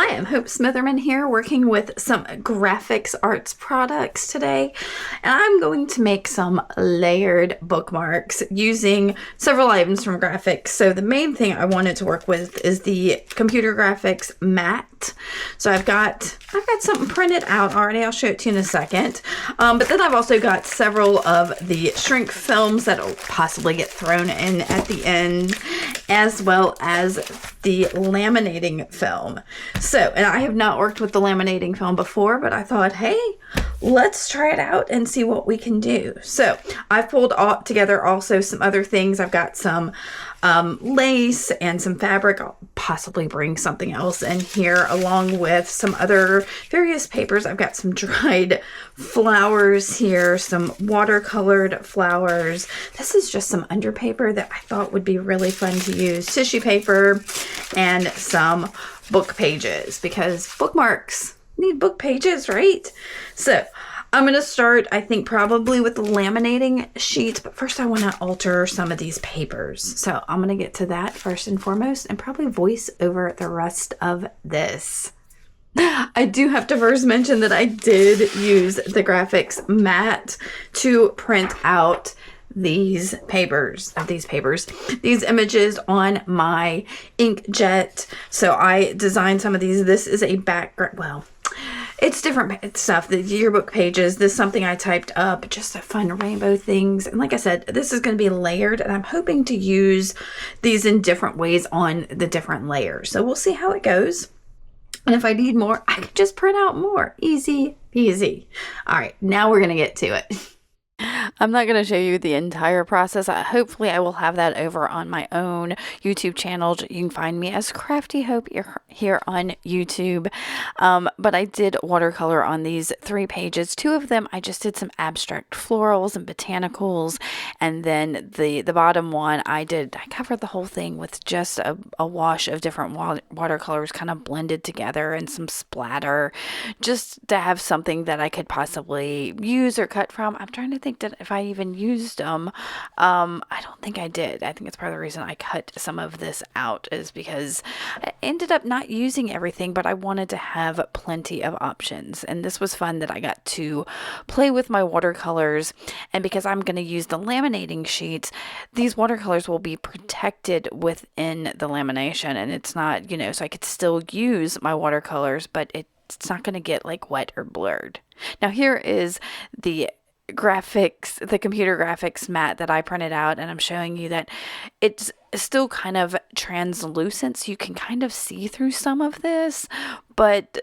Hi, I'm Hope Smitherman here, working with some Grafix Arts products today, and I'm going to make some layered bookmarks using several items from Grafix. So the main thing I wanted to work with is the computer graphics mat. So I've got something printed out already. I'll show it to you in a second. But then I've also got several of the shrink films that'll possibly get thrown in at the end, as well as the laminating film. So, and I have not worked with the laminating film before, but I thought, hey, let's try it out and see what we can do. So I've pulled all together also some other things. I've got some lace and some fabric. I'll possibly bring something else in here along with some other various papers. I've got some dried flowers here, some watercolored flowers. This is just some underpaper that I thought would be really fun to use. Tissue paper and some book pages, because bookmarks need book pages, right? So I'm going to start, I think, probably with the laminating sheets, but first I want to alter some of these papers. So I'm going to get to that first and foremost and probably voice over the rest of this. I do have to first mention that I did use the Grafix mat to print out these images on my inkjet. So I designed some of these. This is a background, well, it's different stuff, the yearbook pages. This is something I typed up, just a fun rainbow things. And like I said, this is going to be layered, and I'm hoping to use these in different ways on the different layers. So we'll see how it goes. And if I need more, I can just print out more. Easy peasy. All right, now we're going to get to it. I'm not going to show you the entire process. Hopefully I will have that over on my own YouTube channel. You can find me as Crafty Hope here on YouTube. But I did watercolor on these 3 pages. 2 of them I just did some abstract florals and botanicals, and then the bottom one I covered the whole thing with just a wash of different watercolors kind of blended together and some splatter, just to have something that I could possibly use or cut from. I'm trying to think that if I even used them. I don't think I did. I think it's part of the reason I cut some of this out, is because I ended up not using everything, but I wanted to have plenty of options. And this was fun that I got to play with my watercolors. And because I'm going to use the laminating sheets, these watercolors will be protected within the lamination, and it's not, so I could still use my watercolors, but it's not going to get like wet or blurred. Now here is the computer graphics mat that I printed out, and I'm showing you that it's still kind of translucent, so you can kind of see through some of this, but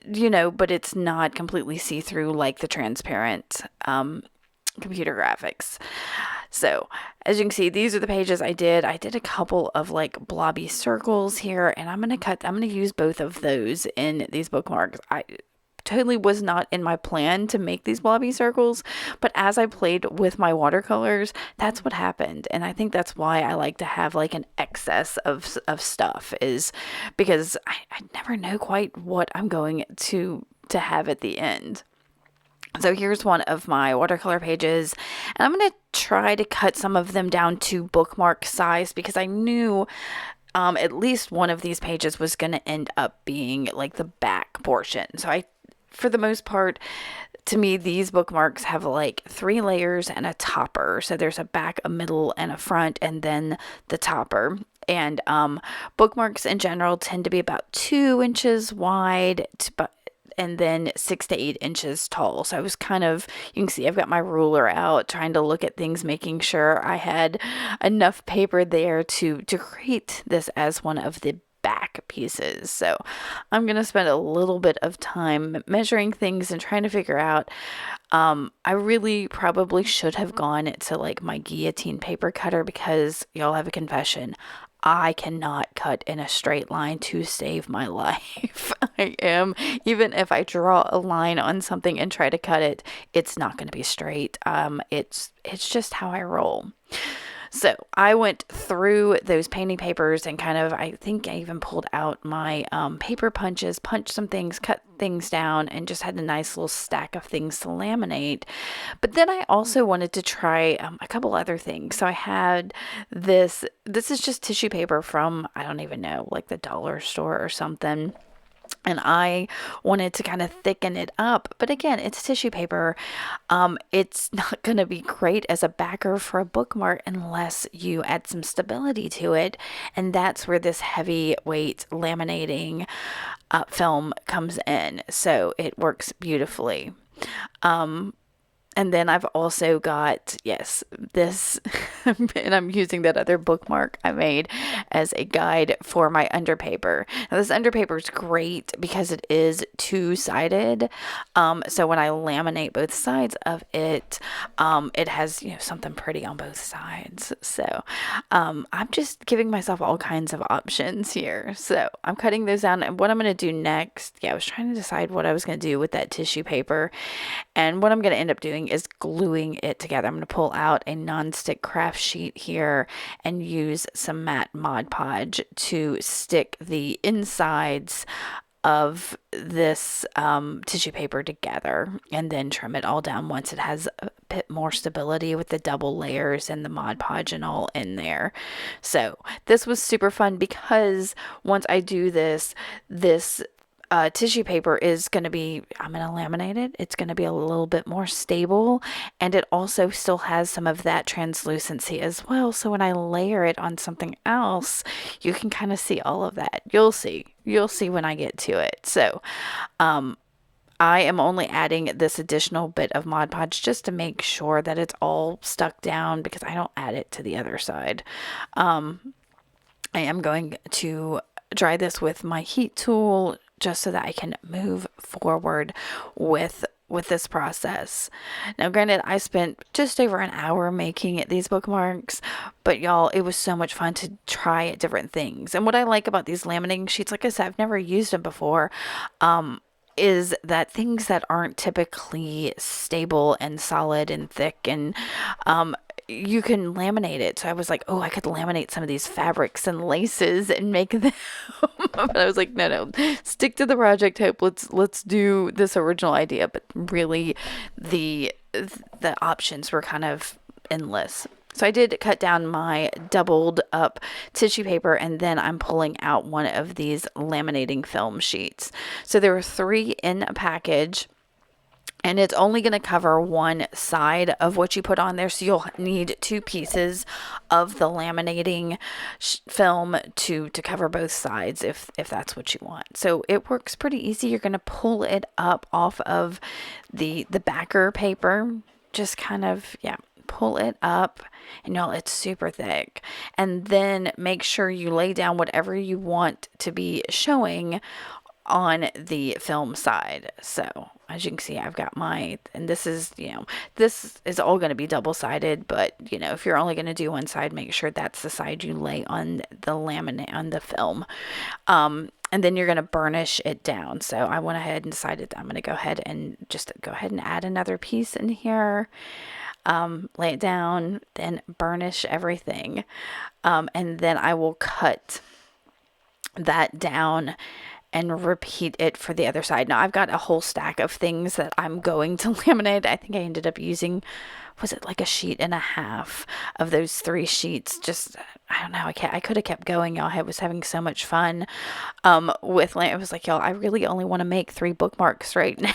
it's not completely see-through like the transparent computer graphics. So as you can see, these are the pages I did. I did a couple of like blobby circles here, and I'm going to use both of those in these bookmarks. I totally was not in my plan to make these blobby circles, but as I played with my watercolors, that's what happened. And I think that's why I like to have like an excess of stuff, is because I never know quite what I'm going to have at the end. So here's one of my watercolor pages, and I'm going to try to cut some of them down to bookmark size, because I knew at least one of these pages was going to end up being like the back portion. So for the most part, to me, these bookmarks have like 3 layers and a topper. So there's a back, a middle, and a front, and then the topper. And bookmarks in general tend to be about 2 inches wide, and then 6 to 8 inches tall. So I was you can see I've got my ruler out, trying to look at things, making sure I had enough paper there to create this as one of the back pieces. So I'm going to spend a little bit of time measuring things and trying to figure out, I really probably should have gone to like my guillotine paper cutter, because y'all have a confession. I cannot cut in a straight line to save my life. Even if I draw a line on something and try to cut it, it's not going to be straight. It's just how I roll. So I went through those painting papers and I think I even pulled out my paper punches, punched some things, cut things down, and just had a nice little stack of things to laminate. But then I also wanted to try a couple other things. So I had this is just tissue paper from, I don't even know, like the dollar store or something. and I wanted to kind of thicken it up. But again, it's tissue paper. It's not going to be great as a backer for a bookmark unless you add some stability to it. And that's where this heavyweight laminating film comes in. So it works beautifully. And then I've also got, yes, this, and I'm using that other bookmark I made as a guide for my underpaper. Now, this underpaper is great because it is two-sided. So when I laminate both sides of it, it has, something pretty on both sides. So I'm just giving myself all kinds of options here. So I'm cutting those down. And what I'm going to do next, I was trying to decide what I was going to do with that tissue paper. And what I'm going to end up doing is gluing it together. I'm going to pull out a non-stick craft sheet here and use some matte Mod Podge to stick the insides of this tissue paper together, and then trim it all down once it has a bit more stability with the double layers and the Mod Podge and all in there. So this was super fun because once I do this tissue paper is going to be, I'm going to laminate it. It's going to be a little bit more stable, and it also still has some of that translucency as well. So when I layer it on something else, you can kind of see all of that. You'll see when I get to it. So, I am only adding this additional bit of Mod Podge just to make sure that it's all stuck down because I don't add it to the other side. I am going to dry this with my heat tool just so that I can move forward with this process. Now, granted, I spent just over an hour making these bookmarks, but y'all, it was so much fun to try different things. And what I like about these laminating sheets, like I said, I've never used them before, is that things that aren't typically stable and solid and thick and you can laminate it. So I was like, oh, I could laminate some of these fabrics and laces and make them. But I was like, no, stick to the project. Hope let's do this original idea. But really, the options were kind of endless. So I did cut down my doubled up tissue paper, and then I'm pulling out one of these laminating film sheets. So there were 3 in a package. And it's only going to cover one side of what you put on there. So you'll need 2 pieces of the laminating film to cover both sides if that's what you want. So it works pretty easy. You're going to pull it up off of the backer paper. Just kind of, pull it up, and y'all, it's super thick. And then make sure you lay down whatever you want to be showing on the film side. So as you can see, I've got and this is all going to be double-sided, but if you're only going to do one side, make sure that's the side you lay on the laminate on the film. And then you're going to burnish it down. So I went ahead and decided that I'm going to go ahead and add another piece in here. Lay it down, then burnish everything. And then I will cut that down and repeat it for the other side. Now I've got a whole stack of things that I'm going to laminate. I think I ended up using, was it like a sheet and a half of those 3 sheets? Just, I don't know. I could have kept going, y'all. I was having so much fun with it. was like, y'all, I really only want to make 3 bookmarks right now.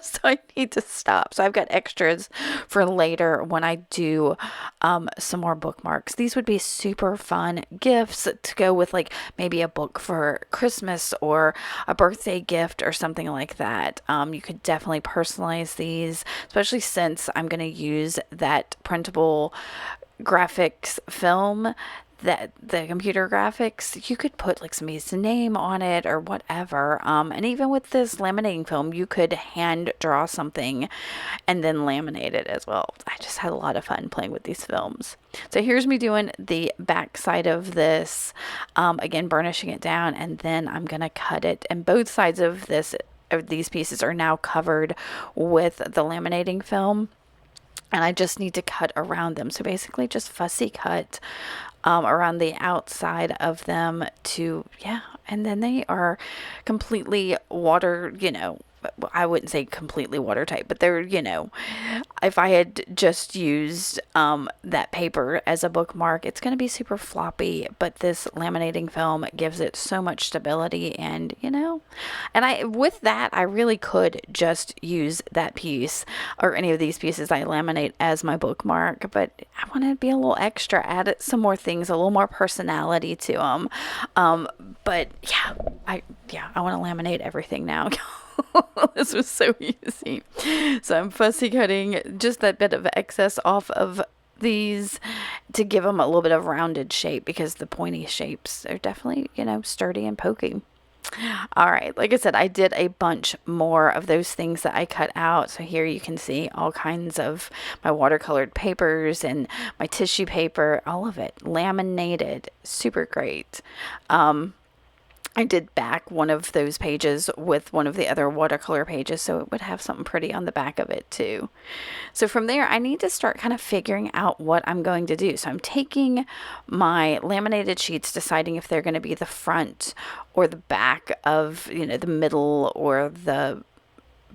So I need to stop. So I've got extras for later when I do some more bookmarks. These would be super fun gifts to go with, like maybe a book for Christmas or a birthday gift or something like that. You could definitely personalize these, especially since I'm going to use that printable graphics film, that the computer graphics. You could put like somebody's name on it or whatever. And even with this laminating film, you could hand draw something and then laminate it as well. I just had a lot of fun playing with these films. So here's me doing the back side of this, again, burnishing it down, and then I'm going to cut it. And both sides of these pieces are now covered with the laminating film. And I just need to cut around them. So basically just fussy cut around the outside of them and then they are completely I wouldn't say completely watertight, but they're, if I had just used that paper as a bookmark, it's going to be super floppy, but this laminating film gives it so much stability, and with that, I really could just use that piece or any of these pieces I laminate as my bookmark, but I want to be a little extra, add some more things, a little more personality to them. But I want to laminate everything now. This was so easy. So I'm fussy cutting just that bit of excess off of these to give them a little bit of rounded shape, because the pointy shapes are definitely, sturdy and pokey. All right, like I said, I did a bunch more of those things that I cut out. So here you can see all kinds of my watercolored papers and my tissue paper, all of it laminated, super great. I did back one of those pages with one of the other watercolor pages, so it would have something pretty on the back of it too. So from there, I need to start kind of figuring out what I'm going to do. So I'm taking my laminated sheets, deciding if they're going to be the front or the back of, the middle or the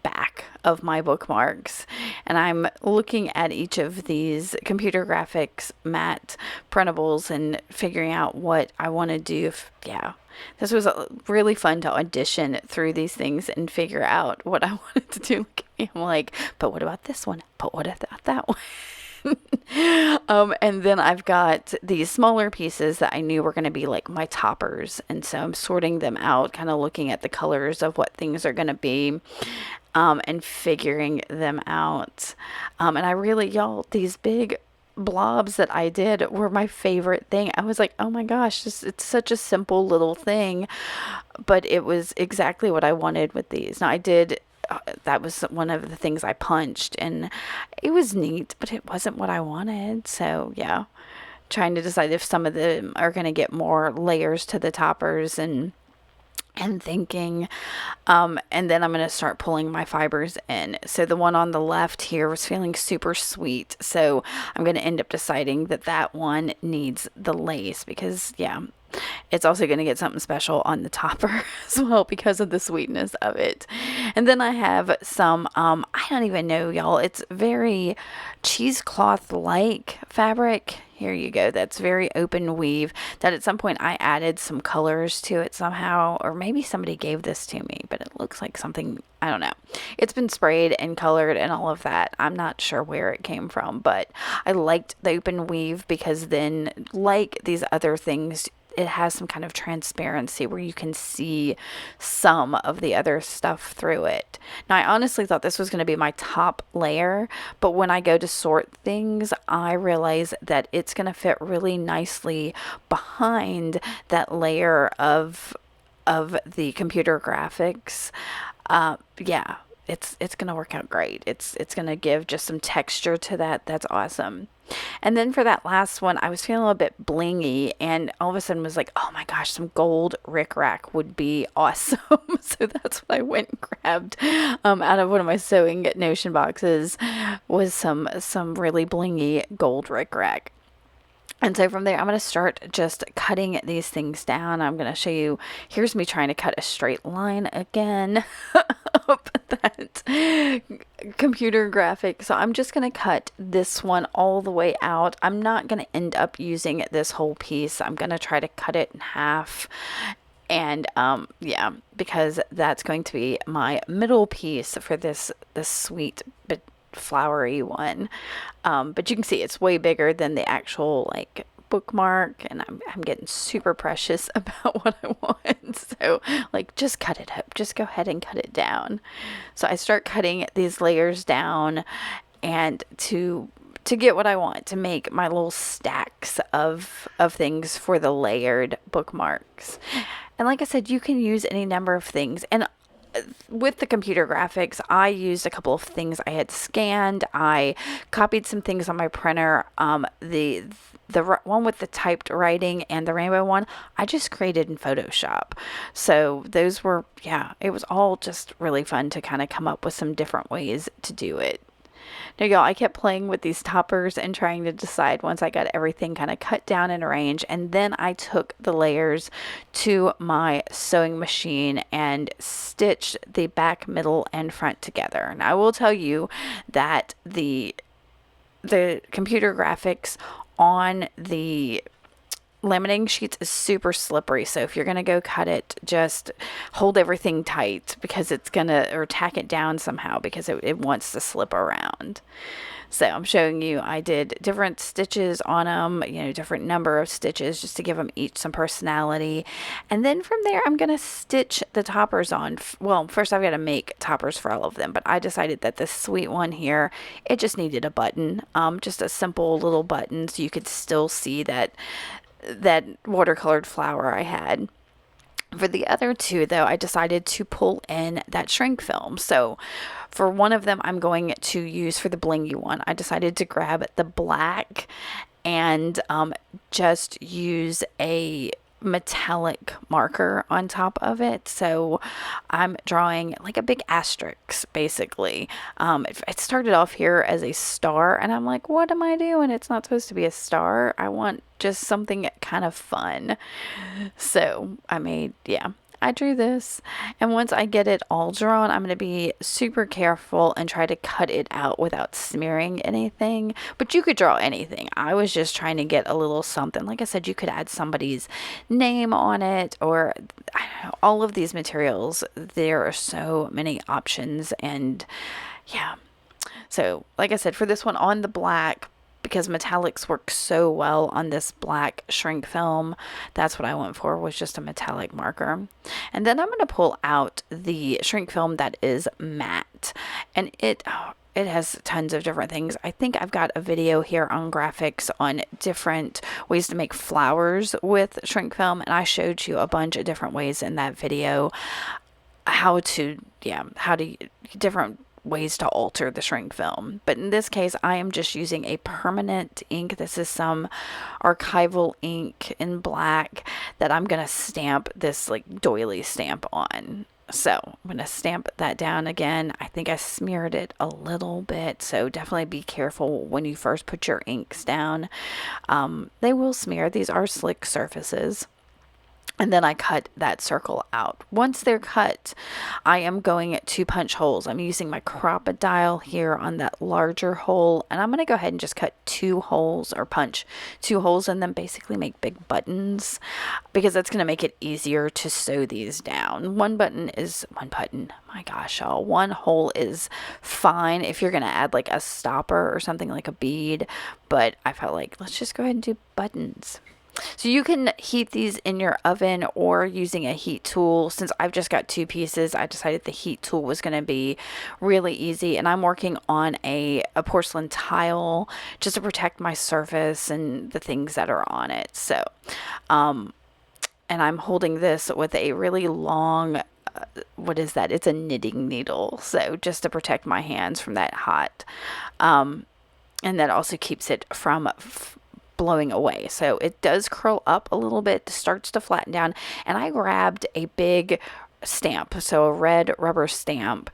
back of my bookmarks, and I'm looking at each of these computer graphics matte printables and figuring out what I want to do. This was really fun to audition through these things and figure out what I wanted to do. I'm like, but what about this one? But what about that one? And then I've got these smaller pieces that I knew were going to be like my toppers, and so I'm sorting them out, kind of looking at the colors of what things are going to be, and figuring them out. And I really, these big blobs that I did were my favorite thing. I was like, oh my gosh, it's such a simple little thing, but it was exactly what I wanted with these. Now I did, that was one of the things I punched, and it was neat, but it wasn't what I wanted. So trying to decide if some of them are going to get more layers to the toppers, and thinking, and then I'm going to start pulling my fibers in. So the one on the left here was feeling super sweet, so I'm going to end up deciding that one needs the lace, because it's also going to get something special on the topper as well because of the sweetness of it. And then I have some, I don't even know, y'all, it's very cheesecloth like fabric. Here you go. That's very open weave that at some point I added some colors to it somehow, or maybe somebody gave this to me, but it looks like something, I don't know. It's been sprayed and colored and all of that. I'm not sure where it came from, but I liked the open weave because then, like these other things, it has some kind of transparency where you can see some of the other stuff through it. Now, I honestly thought this was going to be my top layer, but when I go to sort things, I realize that it's going to fit really nicely behind that layer of the computer graphics. It's going to work out great. It's going to give just some texture to that. That's awesome. And then for that last one, I was feeling a little bit blingy, and all of a sudden was like, oh my gosh, some gold rickrack would be awesome. So that's what I went and grabbed out of one of my sewing Notion boxes, was some really blingy gold rickrack. And so from there, I'm going to start just cutting these things down. I'm going to show you, here's me trying to cut a straight line again up that computer graphic. So I'm just going to cut this one all the way out. I'm not going to end up using this whole piece. I'm going to try to cut it in half. And because that's going to be my middle piece for this sweet but flowery one. But you can see it's way bigger than the actual like bookmark, and I'm getting super precious about what I want. So like, just cut it up, just go ahead and cut it down. So I start cutting these layers down, and to get what I want, to make my little stacks of things for the layered bookmarks. And like I said, you can use any number of things. And with the computer graphics, I used a couple of things I had scanned. I copied some things on my printer. The one with the typed writing and the rainbow one, I just created in Photoshop. So those were, it was all just really fun to kind of come up with some different ways to do it. Now, y'all, I kept playing with these toppers and trying to decide once I got everything kind of cut down and arranged. And then I took the layers to my sewing machine and stitched the back, middle, and front together. And I will tell you that the computer graphics on the laminating sheets is super slippery, so if you're going to go cut it, just hold everything tight, because it's going to, or tack it down somehow, because it wants to slip around. So I'm showing you, I did different stitches on them, you know, different number of stitches, just to give them each some personality. And then from there, I'm going to stitch the toppers on. Well, first I've got to make toppers for all of them, but I decided that this sweet one here, it just needed a button, just a simple little button, so you could still see that watercolored flower I had. For the other two, though, I decided to pull in that shrink film. So for one of them, I'm going to use, for the blingy one, I decided to grab the black and just use a metallic marker on top of it. So I'm drawing like a big asterisk, basically. It started off here as a star, and I'm like, what am I doing? It's not supposed to be a star. I want just something kind of fun. So I drew this, and once I get it all drawn, I'm going to be super careful and try to cut it out without smearing anything. But you could draw anything. I was just trying to get a little something. Like I said, you could add somebody's name on it, or I don't know, all of these materials. There are so many options, and yeah. So like I said, for this one on the black, because metallics work so well on this black shrink film, that's what I went for, was just a metallic marker. And then I'm going to pull out the shrink film that is matte, and it has tons of different things. I think I've got a video here on Grafix on different ways to make flowers with shrink film, and I showed you a bunch of different ways in that video how to different ways to alter the shrink film. But in this case, I am just using a permanent ink. This is some archival ink in black that I'm going to stamp this like doily stamp on. So I'm going to stamp that down again. I think I smeared it a little bit, so definitely be careful when you first put your inks down. They will smear. These are slick surfaces. And then I cut that circle out. Once they're cut, I am going to punch holes. I'm using my Crop-a-dile here on that larger hole. And I'm going to go ahead and just cut 2 holes, or punch 2 holes, and then basically make big buttons, because that's going to make it easier to sew these down. One hole is fine if you're going to add like a stopper or something like a bead. But I felt like, let's just go ahead and do buttons. So you can heat these in your oven or using a heat tool. Since I've just got 2 pieces, I decided the heat tool was going to be really easy. And I'm working on a porcelain tile just to protect my surface and the things that are on it. So, and I'm holding this with a really long, what is that? It's a knitting needle. So just to protect my hands from that hot. And that also keeps it from blowing away. So it does curl up a little bit, starts to flatten down, and I grabbed a big stamp, so a red rubber stamp,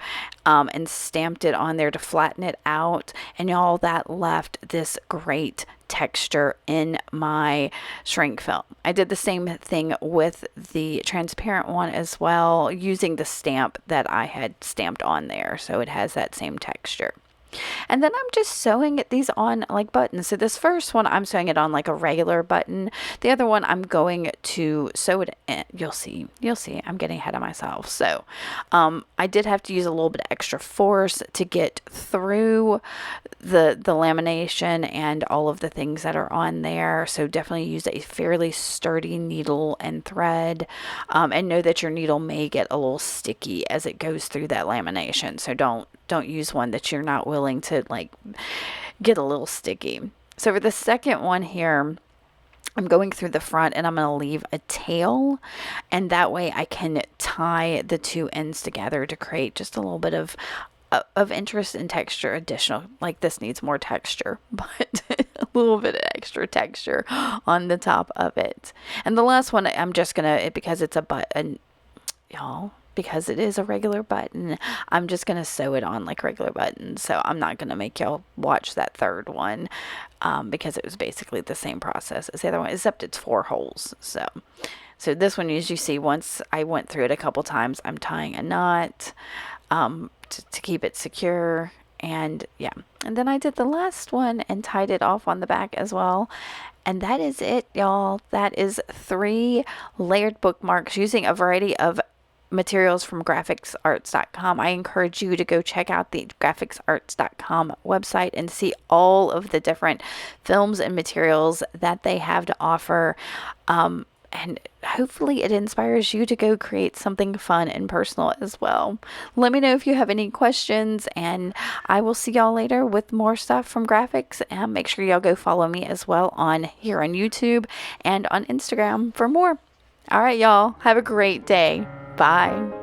and stamped it on there to flatten it out. And y'all, that left this great texture in my shrink film. I did the same thing with the transparent one as well, using the stamp that I had stamped on there, so it has that same texture. And then I'm just sewing these on like buttons. So this first one, I'm sewing it on like a regular button. The other one, I'm going to sew it in. You'll see, I'm getting ahead of myself. So I did have to use a little bit of extra force to get through the lamination and all of the things that are on there. So definitely use a fairly sturdy needle and thread, and know that your needle may get a little sticky as it goes through that lamination. So don't use one that you're not willing to like get a little sticky. So for the second one here, I'm going through the front, and I'm going to leave a tail, and that way I can tie the 2 ends together to create just a little bit of interest and texture additional. Like this needs more texture, but a little bit of extra texture on the top of it. And the last one, I'm just gonna, because it's a button, y'all, because it is a regular button, I'm just going to sew it on like regular buttons. So I'm not going to make y'all watch that third one because it was basically the same process as the other one, except it's 4 holes. So this one, as you see, once I went through it a couple times, I'm tying a knot to keep it secure. And yeah, and then I did the last one and tied it off on the back as well. And that is it, y'all. That is 3 layered bookmarks using a variety of materials from graphicsarts.com. I encourage you to go check out the graphicsarts.com website and see all of the different films and materials that they have to offer. And hopefully it inspires you to go create something fun and personal as well. Let me know if you have any questions, and I will see y'all later with more stuff from Graphics. And make sure y'all go follow me as well here on YouTube and on Instagram for more. All right, y'all. Have a great day. Bye.